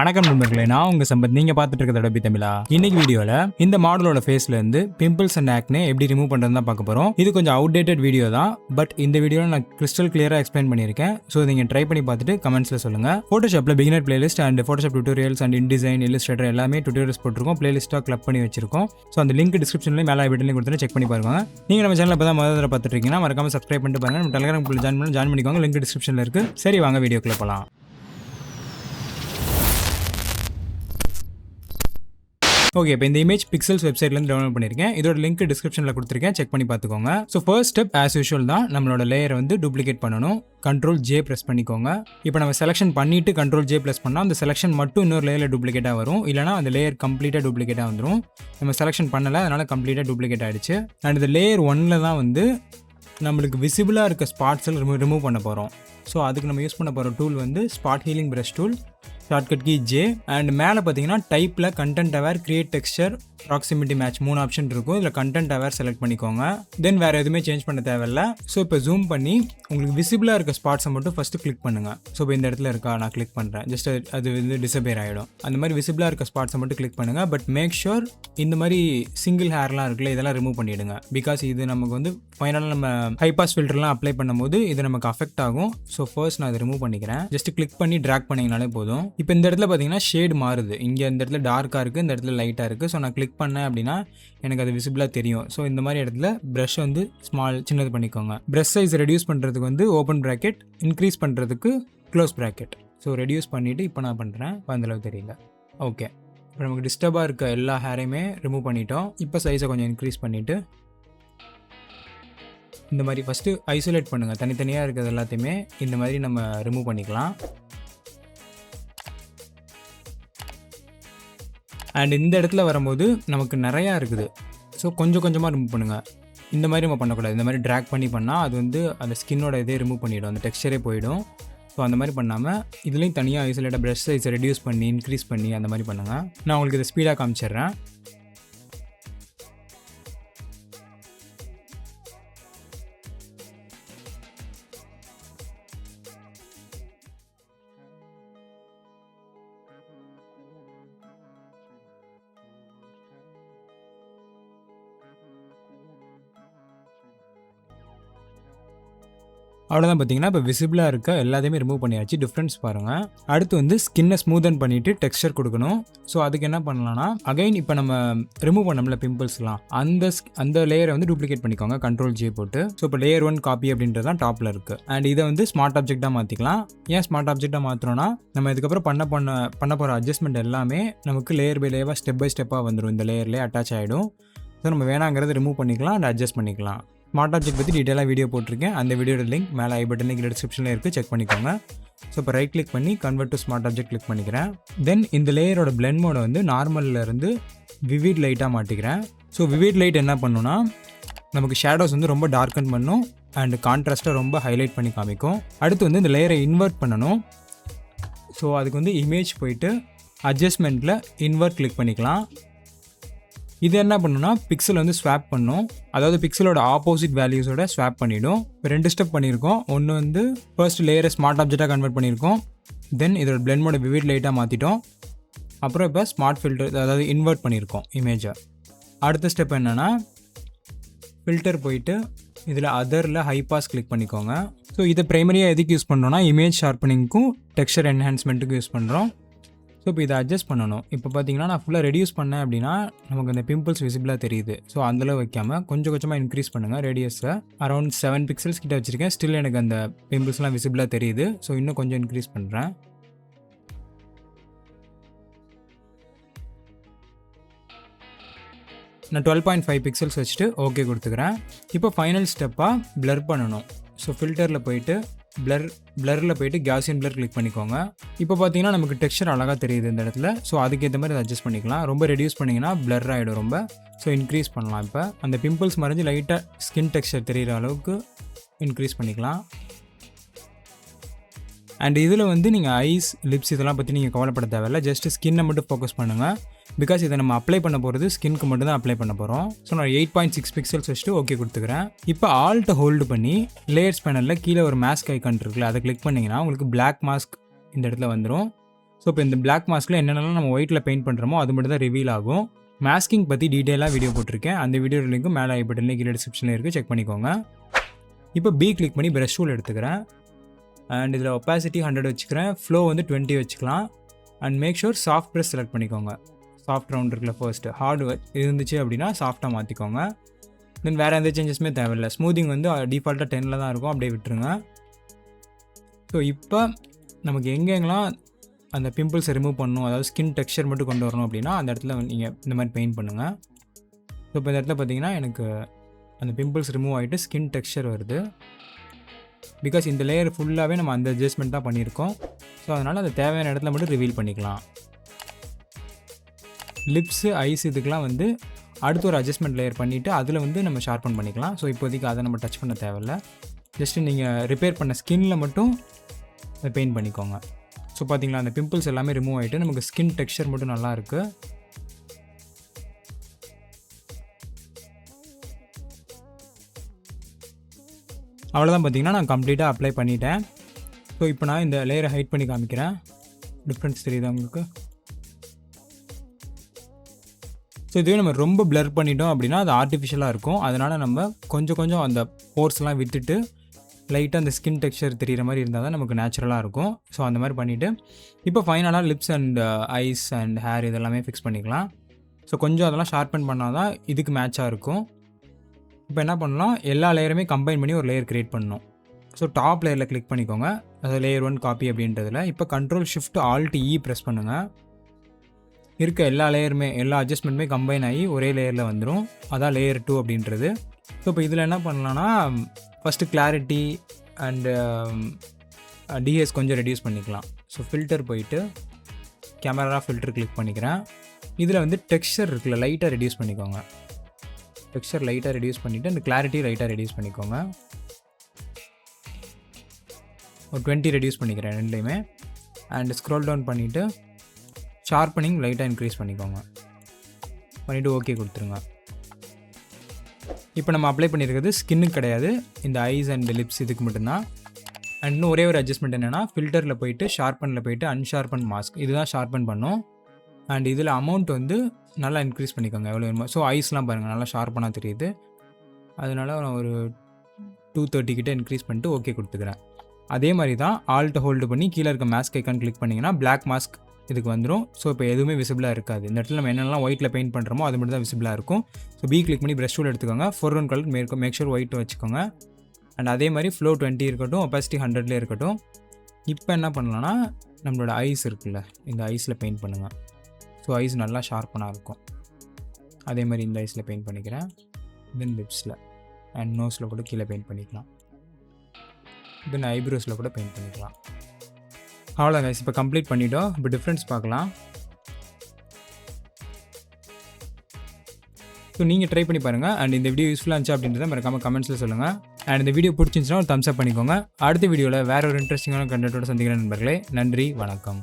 வணக்கம் நண்பர்களே, நான் உங்க சம்பத். நீங்க பார்த்துட்டு இருக்கிறது அடோபி தமிழா. இன்னைக்கு வீடியோல இந்த மாடலோட ஃபேஸ்ல இருந்து பிம்பிள்ஸ் அண்ட் ஆக்னே எப்படி ரிமூவ் பண்றதுன்னு தான் பார்க்க போறோம். இது கொஞ்சம் அவுடேட்டட் வீடியோ தான், பட் இந்த வீடியோல நான் கிறிஸ்டல் கிளியரா எக்ஸ்பிளைன் பண்ணியிருக்கேன். ஸோ நீங்க ட்ரை பண்ணி பார்த்துட்டு கமெண்ட்ஸ்ல சொல்லுங்க. போட்டோஷாப்ல beginner playlist and Photoshop tutorials and InDesign Illustrator எல்லாமே டியூட்டோரியல்ஸ் போட்டிருக்கோம். பிளேலிஸ்டா கிளப் பண்ணி வச்சிருக்கோம். ஸோ அந்த லிங்க் டிஸ்கிரிப்ஷன்ல மேலே பட்டன்ல கொடுத்து செக் பண்ணி பாருங்க. நீங்க நம்ம சேனல் இப்போ தான் முதல்ல தடவை பார்த்துட்டு இருக்கீங்கன்னா மறக்காம சப்ஸ்கிரைப் பண்ணிட்டு பாருங்க. நம்ம டெலிகிராம் குள்ள ஜாயின் பண்ணிக்கோங்க. லிங்க் டிஸ்கிரிப்ஷன்ல இருக்கு. சரி, வாங்க வீடியோக்குள்ள போலாம். ஓகே, இப்போ இந்த இமேஜ் பிக்சல்ஸ் வெப்சைட்லேருந்து டவுன்லோட் பண்ணியிருக்கேன். இதோட லிங்க் டிஸ்கிரிப்ஷனில் கொடுத்துருக்கேன், செக் பண்ணி பார்த்துக்கோங்க. So first step as usual தான், நம்மளோட லேயரை வந்து டூப்ளிகேட் பண்ணணும். Ctrl+J ப்ரெஸ் பண்ணிக்கோங்க. இப்போ நம்ம செலெக்ஷன் பண்ணிவிட்டு Ctrl+J ப்ரெஸ் பண்ணால் அந்த செலெக்ஷன் மட்டும் இன்னொரு லேயரில் டூப்ளிகேட்டாக வரும், இல்லைனா அந்த லேயர் கம்ப்ளீட்டாக டூப்ளிகேட்டாக வந்துடும். நம்ம செலெக்ஷன் பண்ணலை, அதனால் கம்ப்ளீட்டாக டூப்ளிகேட் ஆகிடுச்சு. அண்ட் இந்த லேயர் 1ல் தான் வந்து நம்மளுக்கு விசிபிளாக இருக்க ஸ்பாட்ஸில் ரிமூவ் பண்ண போகிறோம். ஸோ அதுக்கு நம்ம யூஸ் பண்ண போகிற டூல் வந்து spot healing brush tool. Shortcut key J. And மேலே பார்த்தீங்கன்னா டைப்பில் content aware, create texture, proximity match 3 option இருக்கும். இதில் கண்டென்ட் அவேர் செலக்ட் பண்ணிக்கோங்க. தென் வேறு எதுவுமே சேஞ்ச் பண்ண தேவையில்லை. ஸோ இப்போ ஜூம் பண்ணி உங்களுக்கு விசிபிளாக இருக்க ஸ்பாட்ஸை மட்டும் ஃபஸ்ட்டு கிளிக் பண்ணுங்கள். ஸோ இப்போ இந்த இடத்துல இருக்கா, நான் கிளிக் பண்ணுறேன். ஜஸ்ட் அது வந்து டிசப்பியர் ஆகிடும். அந்த மாதிரி விசிபிளாக இருக்க ஸ்பாட்ஸை மட்டும் கிளிக் பண்ணுங்கள். பட் மேக் ஷூர் இந்த மாதிரி சிங்கிள் ஹேர்லாம் இருக்குல்ல, இதெல்லாம் ரிமூவ் பண்ணிவிடுங்க. பிகாஸ் இது நமக்கு வந்து ஃபைனலாக நம்ம ஹைபாஸ் ஃபில்டர்லாம் அப்ளை பண்ணும்போது இது நமக்கு அஃபெக்ட் ஆகும். ஸோ ஃபர்ஸ்ட் நான் இதை ரிமூவ் பண்ணிக்கிறேன். ஜஸ்ட் கிளிக் பண்ணி ட்ராக் பண்ணிங்கனாலே போதும். இப்போ இந்த இடத்துல பார்த்தீங்கன்னா ஷேட் மாறுது. இங்கே இந்த இடத்துல டார்க்காக இருக்குது, இந்த இடத்துல லைட்டாக இருக்குது. ஸோ நான் கிளிக் பண்ணேன் அப்படின்னா எனக்கு அது விசிபிளாக தெரியும். ஸோ இந்த மாதிரி இடத்துல ப்ரஷ் வந்து சின்னது பண்ணிக்கோங்க. ப்ரஷ் சைஸ் ரெடியூஸ் பண்ணுறதுக்கு வந்து ஓப்பன் ப்ராக்கெட், இன்க்ரீஸ் பண்ணுறதுக்கு க்ளோஸ் ப்ராக்கெட். ஸோ ரெடியூஸ் பண்ணிவிட்டு இப்போ நான் பண்ணுறேன். அந்தளவு தெரியல. ஓகே, இப்போ நமக்கு டிஸ்டர்பாக இருக்க எல்லா ஹேரையுமே ரிமூவ் பண்ணிட்டோம். இப்போ சைஸை கொஞ்சம் இன்க்ரீஸ் பண்ணிவிட்டு இந்த மாதிரி ஃபஸ்ட்டு ஐசோலேட் பண்ணுங்கள். தனித்தனியாக இருக்கிறது எல்லாத்தையுமே இந்த மாதிரி நம்ம ரிமூவ் பண்ணிக்கலாம். அண்ட் இந்த இடத்துல வரும்போது நமக்கு நிறையா இருக்குது. ஸோ கொஞ்சம் கொஞ்சமாக ரிமூவ் பண்ணுங்கள். இந்த மாதிரி நம்ம பண்ணக்கூடாது. இந்த மாதிரி ட்ராக் பண்ணால் அது வந்து அந்த ஸ்கின்னோட இதே ரிமூவ் பண்ணிவிடும், அந்த டெக்ஸ்சரே போயிடும். ஸோ அந்த மாதிரி பண்ணாமல் இதுலேயும் தனியாக ஐசோலேட்டாக ப்ரஷ் சைஸை ரெடியூஸ் பண்ணி இன்க்ரீஸ் பண்ணி அந்த மாதிரி பண்ணுங்கள். நான் உங்களுக்கு இதை ஸ்பீடாக காமிச்சிடுறேன். அவ்வளோதான். பார்த்தீங்கன்னா இப்போ விசிபிளாக இருக்க எல்லாத்தையுமே ரிமூவ் பண்ணியாச்சு. டிஃப்ரென்ஸ் பாருங்கள். அடுத்து வந்து ஸ்கின்னை ஸ்மூதன் பண்ணிவிட்டு டெக்ஸ்சர் கொடுக்கணும். ஸோ அதுக்கு என்ன பண்ணலாம்னா, அகைன் இப்போ நம்ம ரிமூவ் பண்ணோம்ல பிம்பிள்ஸ்லாம், அந்த லேயரை வந்து டூப்ளிகேட் பண்ணிக்கோங்க Ctrl+J போட்டு. ஸோ இப்போ லேயர் 1 காப்பி அப்படின்றது தான் டாப்பில் இருக்குது. அண்ட் இதை வந்து ஸ்மார்ட் ஆப்ஜெக்டாக மாற்றிக்கலாம். ஏன் ஸ்மார்ட் ஆப்ஜெக்டாக மாற்றுறோன்னா, நம்ம இதுக்கப்புறம் பண்ண போகிற அட்ஜஸ்ட்மெண்ட் எல்லாமே நமக்கு லேயர் பை லேயராக ஸ்டெப் பை ஸ்டெப்பாக வந்துடும். இந்த லேயர்லேயே அட்டாச் ஆகிடும். ஸோ நம்ம வேணாங்கிறத ரிமூவ் பண்ணிக்கலாம் அண்ட் அட்ஜஸ்ட் பண்ணிக்கலாம். ஸ்மார்ட் ஆப்ஜெக்ட் பற்றி டீட்டெயிலாக வீடியோ போட்டிருக்கேன். அந்த வீடியோட லிங்க் மேலே ஐ பட்டன் லிங்க் டிஸ்கிரிப்ஷனில் இருக்குது, செக் பண்ணிக்கோங்க. ஸோ இப்போ ரைட் கிளிக் பண்ணி convert to smart object click பண்ணிக்கிறேன். தென் இந்த லேயரோட பிளெண்ட் மோடை வந்து நார்மல்லேருந்து விவிட் லைட்டாக மாட்டிக்கிறேன். ஸோ விவிட் லைட் என்ன பண்ணுன்னா, நமக்கு ஷேடோஸ் வந்து ரொம்ப டார்க்கன் பண்ணும் அண்ட் கான்ட்ராஸ்ட்டாக ரொம்ப ஹைலைட் பண்ணி காமிக்கும். அடுத்து வந்து இந்த லேயரை இன்வெர்ட் பண்ணணும். ஸோ அதுக்கு வந்து இமேஜ் போயிட்டு அட்ஜஸ்ட்மெண்ட்டில் இன்வெர்ட் கிளிக் பண்ணிக்கலாம். இது என்ன பண்ணுன்னா, பிக்சல் வந்து ஸ்வாப் பண்ணும். அதாவது பிக்சலோட ஆப்போசிட் வேல்யூஸோட ஸ்வாப் பண்ணிவிடும். இப்போ 2 ஸ்டெப் பண்ணியிருக்கோம். ஒன்று வந்து ஃபர்ஸ்ட் லேயரை ஸ்மார்ட் ஆப்ஜெக்டாக கன்வெர்ட் பண்ணியிருக்கோம். தென் இதோட பிளெண்ட் மோட விவிட் லைட்டாக மாற்றிட்டோம். அப்புறம் இப்போ ஸ்மார்ட் ஃபில்டர், அதாவது இன்வெர்ட் பண்ணியிருக்கோம் இமேஜை. அடுத்த ஸ்டெப் என்னென்னா, ஃபில்டர் போயிட்டு இதில் அதரில் ஹை பாஸ் கிளிக் பண்ணிக்கோங்க. ஸோ இதை ப்ரைமரியாக எதுக்கு யூஸ் பண்ணுறோன்னா, இமேஜ் ஷார்ப்பனிங்க்கும் டெக்ஸ்சர் என்ஹான்ஸ்மெண்ட்டுக்கும் யூஸ் பண்ணுறோம். ஸோ இப்போ இதை அட்ஜஸ்ட் பண்ணணும். இப்போ பார்த்தீங்கன்னா நான் ஃபுல்லாக ரெடியூஸ் பண்ணேன் அப்படின்னா நமக்கு அந்த பிம்பிள்ஸ் விசிபிளாக தெரியுது. ஸோ அந்தளவு வைக்காமல் கொஞ்சம் கொஞ்சமாக இன்க்ரீஸ் பண்ணுங்கள். ரேடியஸை அரௌண்ட் 7 பிக்சல்ஸ் கிட்ட வச்சுருக்கேன். ஸ்டில் எனக்கு அந்த பிம்பிள்ஸ்லாம் விசிபிளாக தெரியுது. ஸோ இன்னும் கொஞ்சம் இன்க்ரீஸ் பண்ணுறேன். நான் 12.5 பிக்சல்ஸ் வச்சுட்டு ஓகே கொடுத்துக்கிறேன். இப்போ ஃபைனல் ஸ்டெப்பாக ப்ளர் பண்ணணும். ஸோ ஃபில்டரில் போயிட்டு பிளரில் போயிட்டு காஸியன் பிளர் கிளிக் பண்ணிக்கோங்க. இப்போ பார்த்தீங்கன்னா நமக்கு டெக்ஸ்சர் அழகாக தெரியுது இந்த இடத்துல. ஸோ அதுக்கேற்ற மாதிரி அதை அட்ஜஸ்ட் பண்ணிக்கலாம். ரொம்ப ரெடியூஸ் பண்ணிங்கன்னா பிளர் ஆகிடும் ரொம்ப. ஸோ இன்க்ரீஸ் பண்ணலாம். இப்போ அந்த பிம்பிள்ஸ் மறைஞ்சு லைட்டாக ஸ்கின் டெக்ஸ்சர் தெரிகிற அளவுக்கு இன்க்ரீஸ் பண்ணிக்கலாம். அண்ட் இதில் வந்து நீங்கள் ஐஸ், லிப்ஸ் இதெல்லாம் பற்றி நீங்கள் கவலைப்பட தேவையில்லை. ஜஸ்ட் ஸ்கின்னை மட்டும் ஃபோக்கஸ் பண்ணுங்கள். பிகாஸ் இதை நம்ம அப்ளை பண்ண போகிறது ஸ்கின்க்கு மட்டும் தான் அப்ளை பண்ண போகிறோம். ஸோ நான் 8.6 பிக்சல்ஸ் வச்சுட்டு ஓகே கொடுத்துக்கிறேன். இப்போ ஆல்ட்டை ஹோல்டு பண்ணி லேயர்ஸ் பேனலில் கீழே ஒரு மாஸ்க் ஐக்கான் இருக்குல்ல, அதை கிளிக் பண்ணிங்கன்னா உங்களுக்கு பிளாக் மாஸ்க் இந்த இடத்துல வந்துடும். ஸோ இப்போ இந்த பிளாக் மாஸ்கில் என்னென்னலாம் நம்ம ஒயிட்டில் பெயிண்ட் பண்ணுறோமோ அது மட்டும் தான் ரிவீல் ஆகும். மாஸ்கிங் பற்றி டீட்டெயிலாக வீடியோ போட்டிருக்கேன். அந்த வீடியோ லிங்க்கும் மேலே ஐ பட்டன்லேயே கீழே டிஸ்கிரிப்ஷனில் இருக்குது, செக் பண்ணிக்கோங்க. இப்போ பி கிளிக் பண்ணி ப்ரஷ் டூல் எடுத்துக்கிறேன். அண்ட் இதில் ஒப்பாசிட்டி 100 வச்சுக்கிறேன். ஃப்ளோ வந்து 20 வச்சுக்கலாம். And make sure soft brush select பண்ணிக்கோங்க. சாஃப்ட் ரவுண்ட் இருக்குல்ல ஃபர்ஸ்ட்டு, ஹார்டு இருந்துச்சு அப்படின்னா சாஃப்டாக மாற்றிக்கோங்க. தென் வேறு எந்த சேஞ்சஸுமே தேவையில்லை. ஸ்மூதிங் வந்து டிஃபால்ட்டாக 10ல் தான் இருக்கும், அப்படியே விட்டுருங்க. ஸோ இப்போ நமக்கு எங்கெங்கெல்லாம் அந்த பிம்பிள்ஸை ரிமூவ் பண்ணணும், அதாவது ஸ்கின் டெக்ஸ்சர் மட்டும் கொண்டு வரணும் அப்படின்னா அந்த இடத்துல நீங்கள் இந்த மாதிரி பெயிண்ட் பண்ணுங்கள். ஸோ இப்போ இந்த இடத்துல பார்த்தீங்கன்னா எனக்கு அந்த பிம்பிள்ஸ் ரிமூவ் ஆகிட்டு ஸ்கின் டெக்ஸ்சர் வருது. பிகாஸ் இந்த லேயர் ஃபுல்லாகவே நம்ம அந்த அட்ஜஸ்ட்மெண்ட் தான் பண்ணியிருக்கோம். ஸோ அதனால் அது தேவையான இடத்துல மட்டும் ரிவீல் பண்ணிக்கலாம். லிப்ஸு, ஐஸ் இதுக்கெலாம் வந்து அடுத்து ஒரு அட்ஜஸ்ட்மெண்ட் லேயர் பண்ணிவிட்டு அதில் வந்து நம்ம ஷார்பன் பண்ணிக்கலாம். ஸோ இப்போதைக்கு அதை நம்ம டச் பண்ண தேவையில்லை. ஜஸ்ட்டு நீங்கள் ரிப்பேர் பண்ண ஸ்கின்னில் மட்டும் அதை பெயிண்ட் பண்ணிக்கோங்க. ஸோ பார்த்தீங்களா அந்த பிம்பிள்ஸ் எல்லாமே ரிமூவ் ஆகிட்டு நமக்கு ஸ்கின் டெக்ஸ்சர் மட்டும் நல்லா இருக்குது. அவ்வளோதான், பார்த்தீங்கன்னா நான் கம்ப்ளீட்டாக அப்ளை பண்ணிட்டேன். ஸோ இப்போ நான் இந்த லேயரை ஹைட் பண்ணி காமிக்கிறேன். டிஃப்ரென்ஸ் தெரியுதா உங்களுக்கு? ஸோ இதுவே நம்ம ரொம்ப பிளர் பண்ணிட்டோம் அப்படின்னா அது ஆர்டிஃபிஷியலாக இருக்கும். அதனால் நம்ம கொஞ்சம் அந்த போர்ஸ்லாம் விட்டுட்டு லைட்டாக அந்த ஸ்கின் டெக்ஸ்சர் தெரிகிற மாதிரி இருந்தால் தான் நமக்கு நேச்சுரலாக இருக்கும். ஸோ அந்த மாதிரி பண்ணிவிட்டு இப்போ ஃபைனலாக lips and eyes and hair இதெல்லாமே ஃபிக்ஸ் பண்ணிக்கலாம். ஸோ கொஞ்சம் அதெல்லாம் ஷார்பன் பண்ணால் தான் இதுக்கு மேட்சாக இருக்கும். இப்போ என்ன பண்ணலாம், எல்லா லேயருமே கம்பைன் பண்ணி ஒரு லேயர் க்ரியேட் பண்ணணும். ஸோ டாப் லேயரில் கிளிக் பண்ணிக்கோங்க, அது லேயர் 1 காப்பி அப்படின்றதில். இப்போ Ctrl Shift Alt E press பண்ணுங்கள். இருக்க எல்லா லேயருமே எல்லா அட்ஜஸ்ட்மெண்ட்டுமே கம்பைன் ஆகி ஒரே லேயரில் வந்துடும். அதான் லேயர் 2 அப்படின்றது. ஸோ இப்போ இதில் என்ன பண்ணலான்னா ஃபஸ்ட்டு கிளாரிட்டி அண்டு டிஎஸ் கொஞ்சம் ரெடியூஸ் பண்ணிக்கலாம். ஸோ ஃபில்டர் போயிட்டு கேமரா ஃபில்டர் கிளிக் பண்ணிக்கிறேன். இதில் வந்து டெக்ஸ்சர் இருக்குல்ல, லைட்டாக ரெடியூஸ் பண்ணிக்கோங்க. டெக்ஸ்சர் லைட்டாக ரெடியூஸ் பண்ணிவிட்டு அந்த கிளாரிட்டி லைட்டாக ரெடியூஸ் பண்ணிக்கோங்க. ஒரு 20 ரெடியூஸ் பண்ணிக்கிறேன் ரெண்டுலேயுமே. அண்ட் ஸ்க்ரோல் டவுன் பண்ணிவிட்டு ஷார்ப்பனிங் லைட்டாக இன்க்ரீஸ் பண்ணிக்கோங்க. பண்ணிவிட்டு ஓகே கொடுத்துருங்க. இப்போ நம்ம அப்ளை பண்ணியிருக்கிறது ஸ்கின்னுக்கு கிடையாது, இந்த ஐஸ் அண்ட் லிப்ஸ் இதுக்கு மட்டும்தான். அண்ட் இன்னும் ஒரே ஒரு அட்ஜஸ்ட்மெண்ட் என்னென்னா, ஃபில்டரில் போயிட்டு ஷார்ப்பனில் போயிட்டு அன்ஷார்பன் மாஸ்க் இதுதான் ஷார்ப்பன் பண்ணோம். அண்ட் இதில் அமௌண்ட் வந்து நல்லா இன்க்ரீஸ் பண்ணிக்கோங்க எவ்வளோ வேணுமோ. ஸோ ஐஸ்லாம் பாருங்கள் நல்லா ஷார்ப்பனாக தெரியுது. அதனால் நான் ஒரு 230 கிட்டே இன்க்ரீஸ் பண்ணிட்டு ஓகே கொடுத்துக்கிறேன். அதே மாதிரி தான் ஆல்ட் ஹோல்டு பண்ணி கீழே இருக்க மாஸ்க் ஐக்கான் கிளிக் பண்ணிங்கன்னா பிளாக் மாஸ்க் இதுக்கு வந்துடும். ஸோ இப்போ எதுவுமே விசிபிளாக இருக்காது. இந்த இடத்துல நம்ம என்னெல்லாம் ஒயிட்டில் பெயிண்ட் பண்ணுறோமோ அது மட்டும் தான் விசிபிளாக இருக்கும். ஸோ பி கிளிக் பண்ணி ப்ரஷ் டூல் எடுத்துக்கோங்க. ஃபோர்ரவுண்ட் கலர் மேக் ஷூர் ஒயிட் வச்சுக்கோங்க. அண்ட் அதே மாதிரி ஃப்ளோ 20 இருக்கட்டும், ஒப்பாசிட்டி 100லே இருக்கட்டும். இப்போ என்ன பண்ணலான்னா நம்மளோட ஐஸ் இருக்குல்ல, இந்த ஐஸில் பெயிண்ட் பண்ணுங்கள். ஸோ ஐஸ் நல்லா ஷார்ப்பனாக இருக்கும். அதே மாதிரி இந்த ஐஸில் பெயிண்ட் பண்ணிக்கிறேன். தென் லிப்ஸில் அண்ட் நோஸில் கூட கீழே பெயிண்ட் பண்ணிக்கலாம். தென் ஐப்ரோஸில் கூட பெயிண்ட் பண்ணிக்கலாம். அவ்வளோ கைஸ், இப்போ கம்ப்ளீட் பண்ணிட்டோம். இப்போ டிஃப்ரென்ஸ் பார்க்கலாம். ஸோ நீங்கள் ட்ரை பண்ணி பாருங்கள். அண்ட் இந்த வீடியோ யூஸ்ஃபுல்லாக இருந்துச்சு அப்படின்றத மறக்காமல் கமெண்ட்ஸில் சொல்லுங்கள். அண்ட் இந்த வீடியோ பிடிச்சிருந்துச்சுன்னா ஒரு தம்ஸ் அப் பண்ணிக்கோங்க. அடுத்த வீடியோவில் வேறு ஒரு இன்ட்ரெஸ்டிங்கான கண்டென்ட்டோட சந்திக்கிறேன் நண்பர்களே. நன்றி, வணக்கம்.